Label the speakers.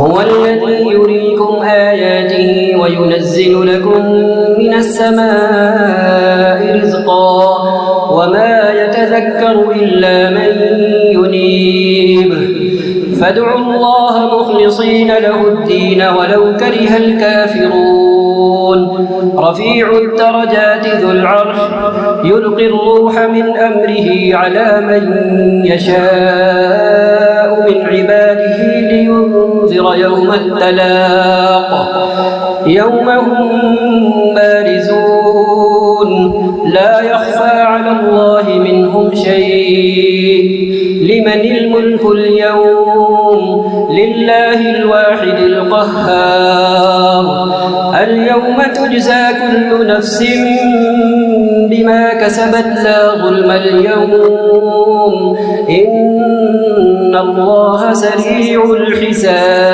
Speaker 1: هو الذي يريكم آياته وينزل لكم من السماء رزقا وما يتذكر إلا من ينيب فادعوا الله مخلصين له الدين ولو كره الكافرون رفيع الدرجات ذو العرش يلقي الروح من أمره على من يشاء من عباده لينذر يوم التلاق يوم هم بارزون لا يخفى على الله منهم شيء لمن الملك اليوم لله الواحد القهار اليوم تجزى كل نفس بما كسبت لا ظلم اليوم إن الله سريع الحساب